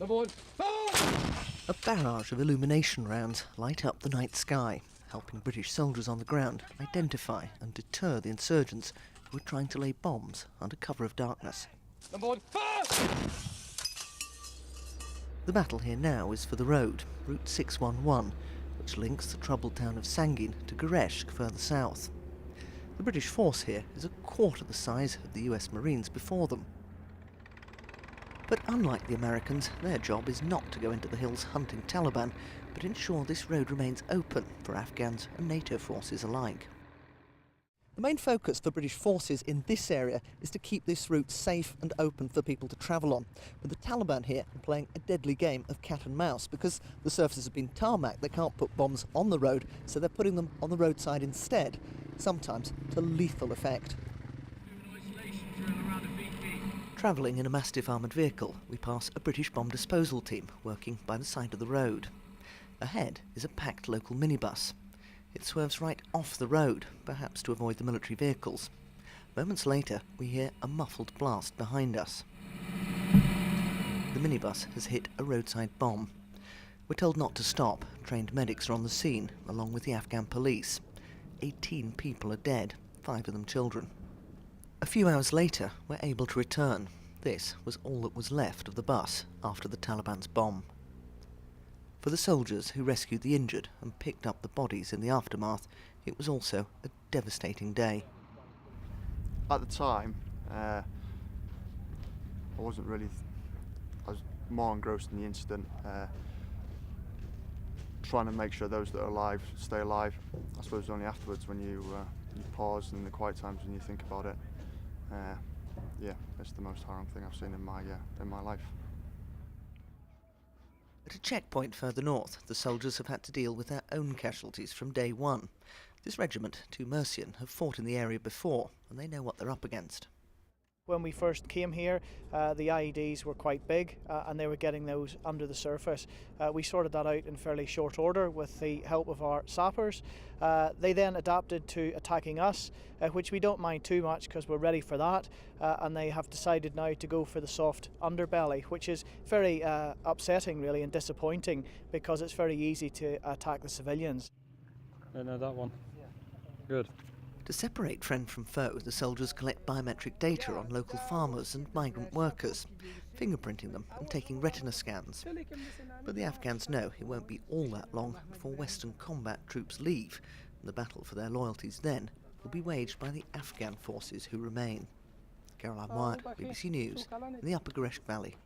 A barrage of illumination rounds light up the night sky, helping British soldiers on the ground identify and deter the insurgents who are trying to lay bombs under cover of darkness. The battle here now is for the road, Route 611, which links the troubled town of Sangin to Gereshk further south. The British force here is a quarter the size of the US Marines before them. But unlike the Americans, their job is not to go into the hills hunting Taliban, but ensure this road remains open for Afghans and NATO forces alike. The main focus for British forces in this area is to keep this route safe and open for people to travel on. But the Taliban here are playing a deadly game of cat and mouse. Because the surfaces have been tarmac, they can't put bombs on the road, so they're putting them on the roadside instead, sometimes to lethal effect. Travelling in a Mastiff armoured vehicle, we pass a British bomb disposal team working by the side of the road. Ahead is a packed local minibus. It swerves right off the road, perhaps to avoid the military vehicles. Moments later, we hear a muffled blast behind us. The minibus has hit a roadside bomb. We're told not to stop. Trained medics are on the scene, along with the Afghan police. 18 people are dead, 5 of them children. A few hours later, we're able to return. This was all that was left of the bus after the Taliban's bomb. For the soldiers who rescued the injured and picked up the bodies in the aftermath, it was also a devastating day. At the time, I was more engrossed in the incident, trying to make sure those that are alive stay alive. I suppose only afterwards when you pause in the quiet times and you think about it. Yeah, it's the most harrowing thing I've seen in my life. At a checkpoint further north, the soldiers have had to deal with their own casualties from day one. This regiment, 2 Mercian, have fought in the area before, and they know what they're up against. When we first came here, the IEDs were quite big and they were getting those under the surface. We sorted that out in fairly short order with the help of our sappers. They then adapted to attacking us, which we don't mind too much because we're ready for that. And they have decided now to go for the soft underbelly, which is very upsetting really and disappointing because it's very easy to attack the civilians. No, that one. Good. To separate friend from foe, the soldiers collect biometric data on local farmers and migrant workers, fingerprinting them and taking retina scans. But the Afghans know it won't be all that long before Western combat troops leave, and the battle for their loyalties then will be waged by the Afghan forces who remain. Wyatt, BBC News, in the Upper Gereshk Valley.